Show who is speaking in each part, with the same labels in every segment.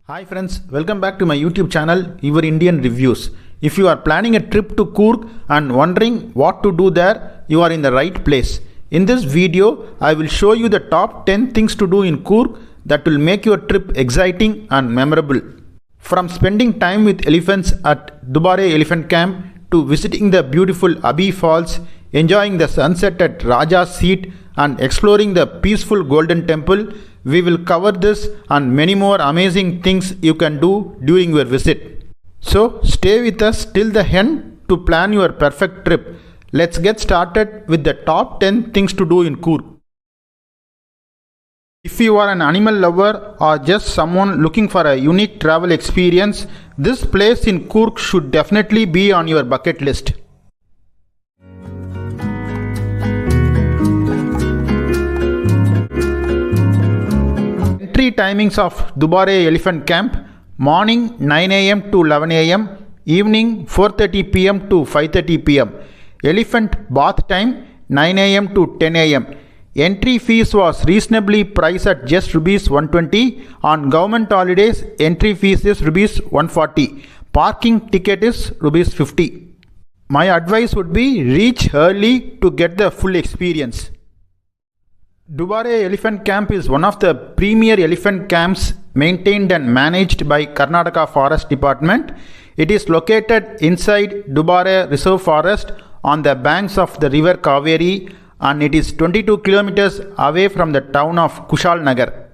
Speaker 1: Hi friends, welcome back to my YouTube channel, Your Indian Reviews. If you are planning a trip to Coorg and wondering what to do there, you are in the right place. In this video, I will show you the top 10 things to do in Coorg that will make your trip exciting and memorable. From spending time with elephants at Dubare Elephant Camp to visiting the beautiful Abbey Falls, enjoying the sunset at Raja's Seat and exploring the peaceful Golden Temple, we will cover this and many more amazing things you can do during your visit. So stay with us till the end to plan your perfect trip. Let's get started with the top 10 things to do in Coorg. If you are an animal lover or just someone looking for a unique travel experience, this place in Coorg should definitely be on your bucket list. Entry timings of Dubare Elephant Camp: morning 9 am to 11 am, evening 4:30 pm to 5:30 pm. Elephant bath time 9 am to 10 am. Entry fees was reasonably priced at just rupees 120. On government holidays, entry fees is rupees 140. Parking ticket is rupees 50. My advice would be reach early to get the full experience. Dubare Elephant Camp is one of the premier elephant camps maintained and managed by Karnataka Forest Department. It is located inside Dubare Reserve Forest on the banks of the river Kaveri, and it is 22 kilometers away from the town of Kushalnagar.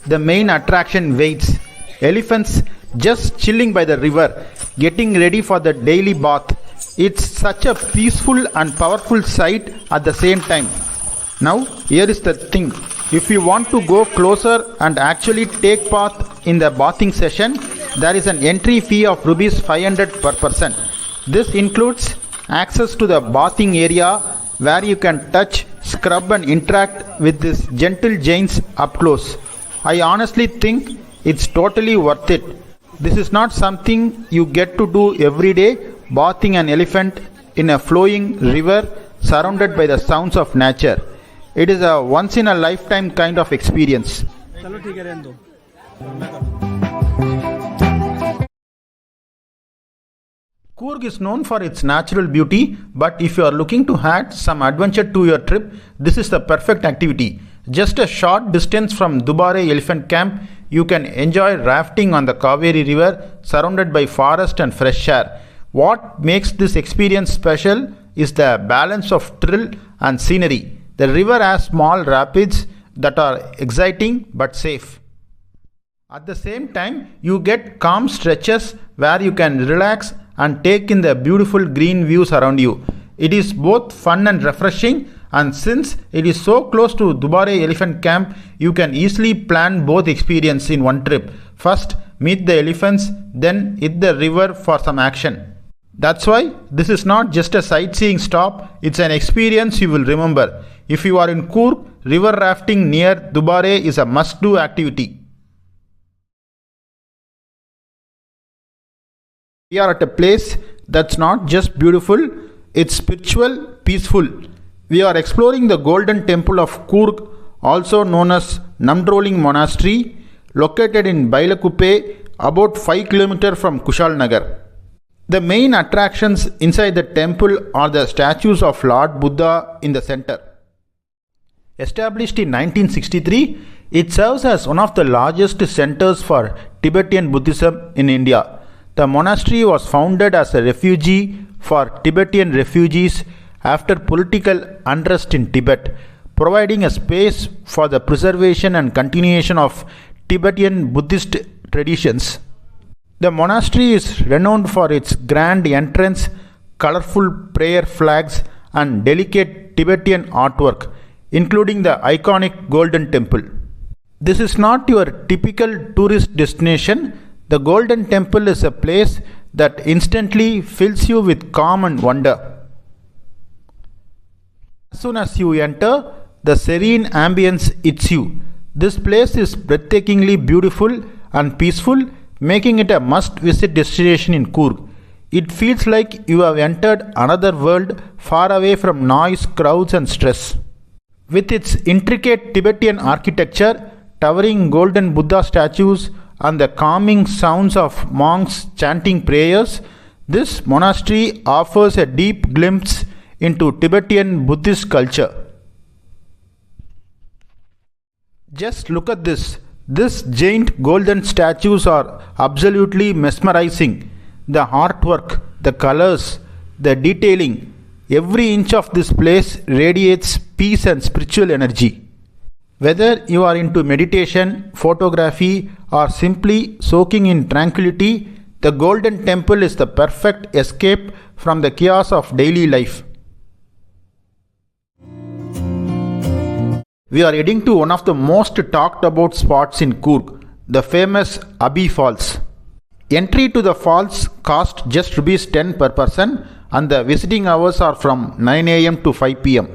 Speaker 1: The main attraction waits. Elephants just chilling by the river, getting ready for the daily bath. It's such a peaceful and powerful sight at the same time. Now, here is the thing. If you want to go closer and actually take part in the bathing session, there is an entry fee of rupees 500 per person. This includes access to the bathing area where you can touch, scrub and interact with these gentle giants up close. I honestly think it's totally worth it. This is not something you get to do every day, bathing an elephant in a flowing river surrounded by the sounds of nature. It is a once in a lifetime kind of experience. Coorg is known for its natural beauty, but if you are looking to add some adventure to your trip, this is the perfect activity. Just a short distance from Dubare Elephant Camp, you can enjoy rafting on the Kaveri River surrounded by forest and fresh air. What makes this experience special is the balance of thrill and scenery. The river has small rapids that are exciting but safe. At the same time, you get calm stretches where you can relax and take in the beautiful green views around you. It is both fun and refreshing, and since it is so close to Dubare Elephant Camp, you can easily plan both experiences in one trip. First, meet the elephants, then hit the river for some action. That's why this is not just a sightseeing stop, it's an experience you will remember. If you are in Coorg, river rafting near Dubare is a must-do activity. We are at a place that's not just beautiful, it's spiritual, peaceful. We are exploring the Golden Temple of Coorg, also known as Namdroling Monastery, located in Bailakuppe, about 5 km from Kushalnagar. The main attractions inside the temple are the statues of Lord Buddha in the center. Established in 1963, it serves as one of the largest centers for Tibetan Buddhism in India. The monastery was founded as a refugee for Tibetan refugees after political unrest in Tibet, providing a space for the preservation and continuation of Tibetan Buddhist traditions. The monastery is renowned for its grand entrance, colorful prayer flags, and delicate Tibetan artwork, including the iconic Golden Temple. This is not your typical tourist destination. The Golden Temple is a place that instantly fills you with calm and wonder. As soon as you enter, the serene ambience hits you. This place is breathtakingly beautiful and peaceful, making it a must-visit destination in Coorg. It feels like you have entered another world far away from noise, crowds and stress. With its intricate Tibetan architecture, towering golden Buddha statues, and the calming sounds of monks chanting prayers, this monastery offers a deep glimpse into Tibetan Buddhist culture. Just look at this. These giant golden statues are absolutely mesmerizing. The artwork, the colors, the detailing, every inch of this place radiates peace and spiritual energy. Whether you are into meditation, photography, or simply soaking in tranquility, the Golden Temple is the perfect escape from the chaos of daily life. We are heading to one of the most talked about spots in Coorg, the famous Abbey Falls. Entry to the falls costs just Rs 10 per person, and the visiting hours are from 9 am to 5 pm.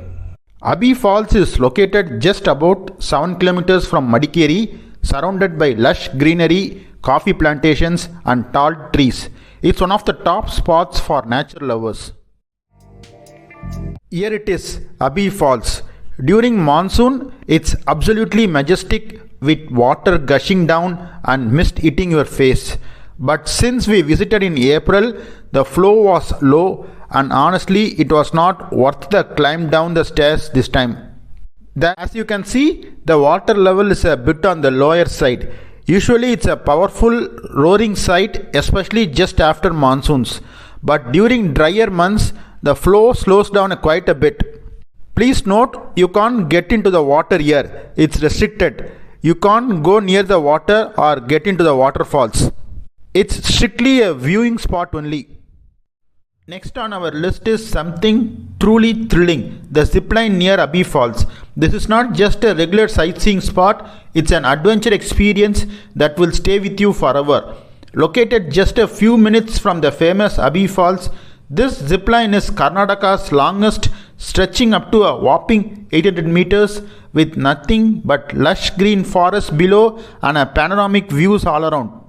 Speaker 1: Abbey Falls is located just about 7 kilometers from Madikeri, surrounded by lush greenery, coffee plantations, and tall trees. It's one of the top spots for nature lovers. Here it is, Abbey Falls. During monsoon, it's absolutely majestic with water gushing down and mist hitting your face. But since we visited in April, the flow was low and honestly it was not worth the climb down the stairs this time. As you can see, the water level is a bit on the lower side. Usually it's a powerful roaring sight, especially just after monsoons. But during drier months, the flow slows down quite a bit. Please note, you can't get into the water here. It's restricted. You can't go near the water or get into the waterfalls. It's strictly a viewing spot only. Next on our list is something truly thrilling, the zipline near Abbey Falls. This is not just a regular sightseeing spot, it's an adventure experience that will stay with you forever. Located just a few minutes from the famous Abbey Falls, this zipline is Karnataka's longest, stretching up to a whopping 800 meters with nothing but lush green forest below and a panoramic views all around.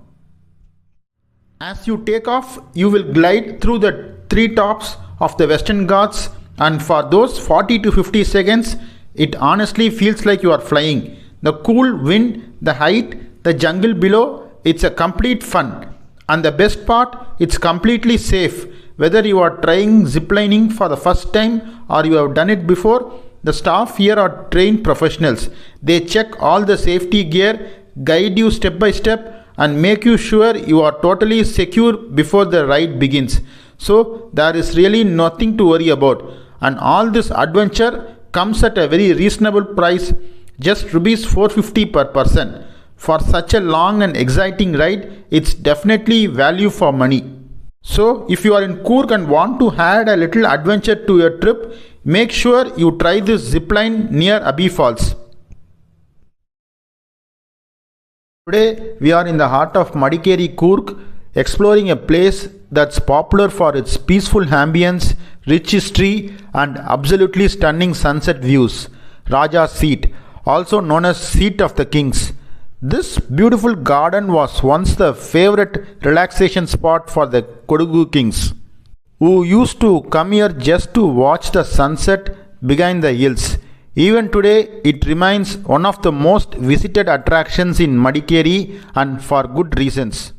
Speaker 1: As you take off, you will glide through the treetops of the Western Ghats, and for those 40 to 50 seconds, it honestly feels like you are flying. The cool wind, the height, the jungle below, it's a complete fun. And the best part, it's completely safe. Whether you are trying ziplining for the first time or you have done it before, the staff here are trained professionals. They check all the safety gear, guide you step by step, and make you sure you are totally secure before the ride begins. So there is really nothing to worry about. And all this adventure comes at a very reasonable price, just Rs 450 per person. For such a long and exciting ride, it's definitely value for money. So if you are in Coorg and want to add a little adventure to your trip, make sure you try this zipline near Abbey Falls. Today we are in the heart of Madikeri, Coorg, exploring a place that's popular for its peaceful ambience, rich history, and absolutely stunning sunset views. Raja's Seat, also known as Seat of the Kings. This beautiful garden was once the favorite relaxation spot for the Kodagu kings, who used to come here just to watch the sunset behind the hills. Even today, it remains one of the most visited attractions in Madikeri, and for good reasons.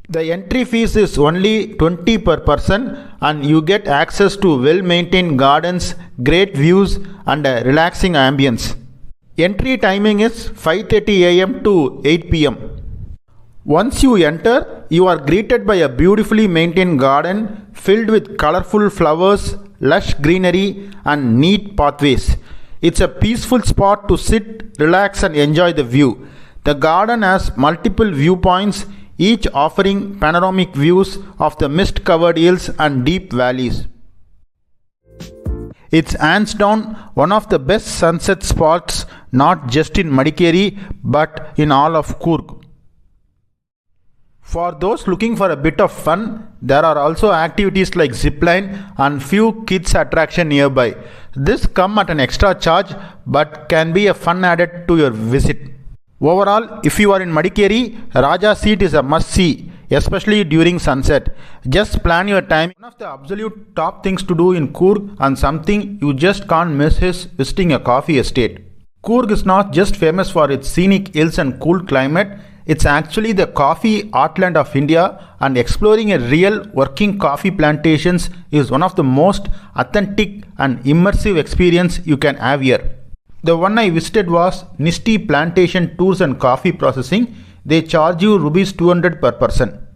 Speaker 1: The entry fees is only 20 per person and you get access to well-maintained gardens, great views, and a relaxing ambience. Entry timing is 5:30 am to 8 pm. Once you enter, you are greeted by a beautifully maintained garden filled with colorful flowers, lush greenery, and neat pathways. It's a peaceful spot to sit, relax, and enjoy the view. The garden has multiple viewpoints, each offering panoramic views of the mist-covered hills and deep valleys. It's hands down one of the best sunset spots, not just in Madikeri but in all of Coorg. For those looking for a bit of fun, there are also activities like zipline and few kids attraction nearby. This come at an extra charge but can be a fun added to your visit. Overall, if you are in Madikeri, Raja Seat is a must see. especially during sunset. Just plan your time. One of the absolute top things to do in Coorg and something you just can't miss is visiting a coffee estate. Coorg is not just famous for its scenic hills and cool climate, it's actually the coffee heartland of India, and exploring a real working coffee plantations is one of the most authentic and immersive experience you can have here. The one I visited was Nifty Plantation Tours and Coffee Processing. They charge you rupees 200 per person.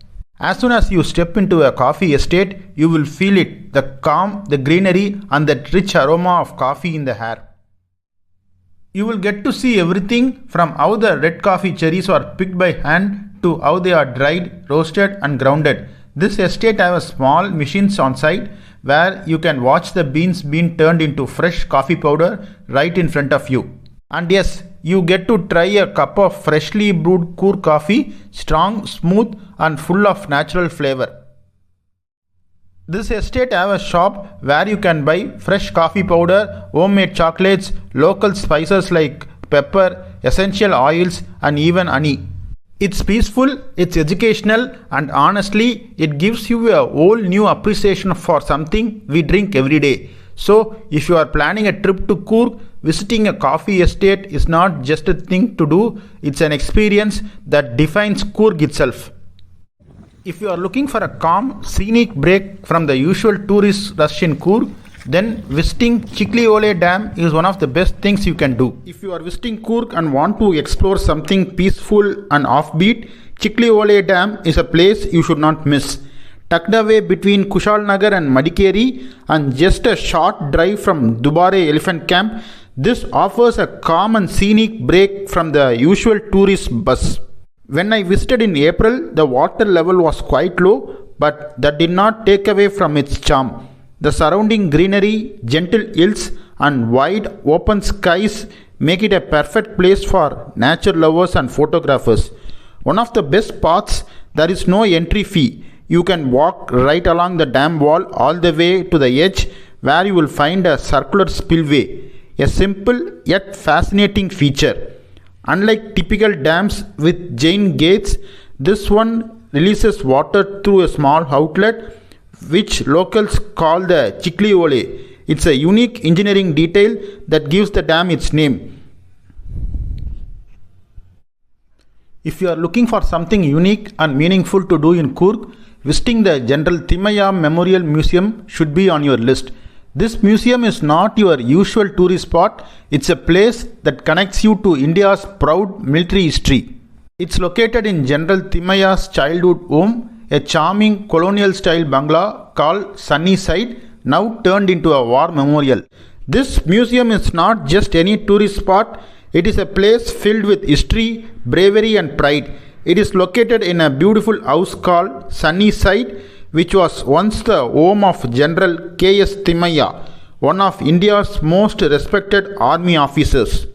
Speaker 1: As soon as you step into a coffee estate, you will feel it, the calm, the greenery and that rich aroma of coffee in the air. You will get to see everything from how the red coffee cherries are picked by hand to how they are dried, roasted and grounded. This estate has small machines on site where you can watch the beans being turned into fresh coffee powder right in front of you. And yes, you get to try a cup of freshly brewed Coorg coffee, strong, smooth and full of natural flavor. This estate has a shop where you can buy fresh coffee powder, homemade chocolates, local spices like pepper, essential oils and even honey. It's peaceful, it's educational and honestly it gives you a whole new appreciation for something we drink every day. So if you are planning a trip to Coorg, visiting a coffee estate is not just a thing to do, it's an experience that defines Coorg itself. If you are looking for a calm, scenic break from the usual tourist rush in Coorg, then visiting Chiklihole Dam is one of the best things you can do. If you are visiting Coorg and want to explore something peaceful and offbeat, Chiklihole Dam is a place you should not miss. Tucked away between Kushalnagar and Madikeri and just a short drive from Dubare Elephant Camp, this offers a calm and scenic break from the usual tourist bus. When I visited in April, the water level was quite low, but that did not take away from its charm. The surrounding greenery, gentle hills and wide open skies make it a perfect place for nature lovers and photographers. One of the best parts, there is no entry fee. You can walk right along the dam wall all the way to the edge where you will find a circular spillway, a simple yet fascinating feature. Unlike typical dams with giant gates, this one releases water through a small outlet which locals call the Chiklihole. It's a unique engineering detail that gives the dam its name. If you are looking for something unique and meaningful to do in Coorg, visiting the General Thimayya Memorial Museum should be on your list. This museum is not your usual tourist spot, it's a place that connects you to India's proud military history. It's located in General Thimayya's childhood home, a charming colonial-style bungalow called Sunnyside, now turned into a war memorial. This museum is not just any tourist spot, it is a place filled with history, bravery and pride. It is located in a beautiful house called Sunnyside, which was once the home of General K.S. Thimayya, one of India's most respected army officers.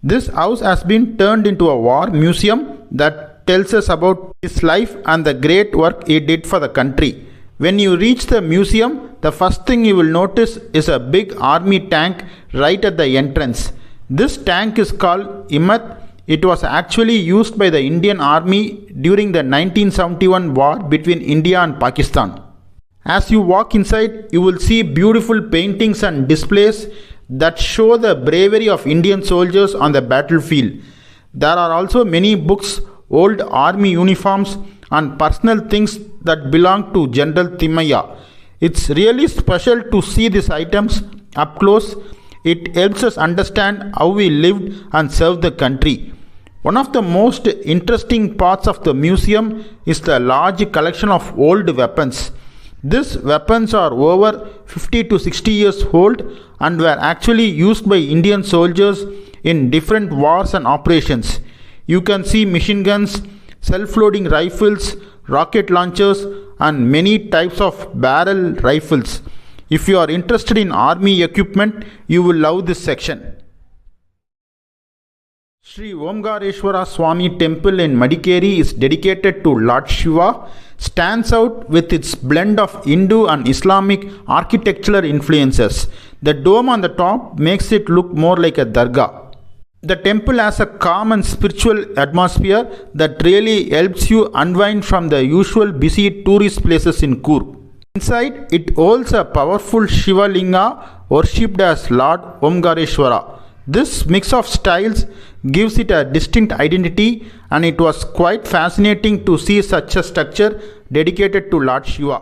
Speaker 1: This house has been turned into a war museum that tells us about his life and the great work he did for the country. When you reach the museum, the first thing you will notice is a big army tank right at the entrance. This tank is called Himmat. It was actually used by the Indian Army during the 1971 war between India and Pakistan. As you walk inside, you will see beautiful paintings and displays that show the bravery of Indian soldiers on the battlefield. There are also many books, old army uniforms and personal things that belong to General Thimayya. It's really special to see these items up close. It helps us understand how he lived and served the country. One of the most interesting parts of the museum is the large collection of old weapons. These weapons are over 50 to 60 years old and were actually used by Indian soldiers in different wars and operations. You can see machine guns, self-loading rifles, rocket launchers and many types of barrel rifles. If you are interested in army equipment, you will love this section. Sri Omkareshwara Temple in Madikeri is dedicated to Lord Shiva, stands out with its blend of Hindu and Islamic architectural influences. The dome on the top makes it look more like a dargah. The temple has a calm and spiritual atmosphere that really helps you unwind from the usual busy tourist places in Coorg. Inside, it holds a powerful Shiva Linga worshipped as Lord Omkareshwara. This mix of styles gives it a distinct identity, and it was quite fascinating to see such a structure dedicated to Lord Shiva.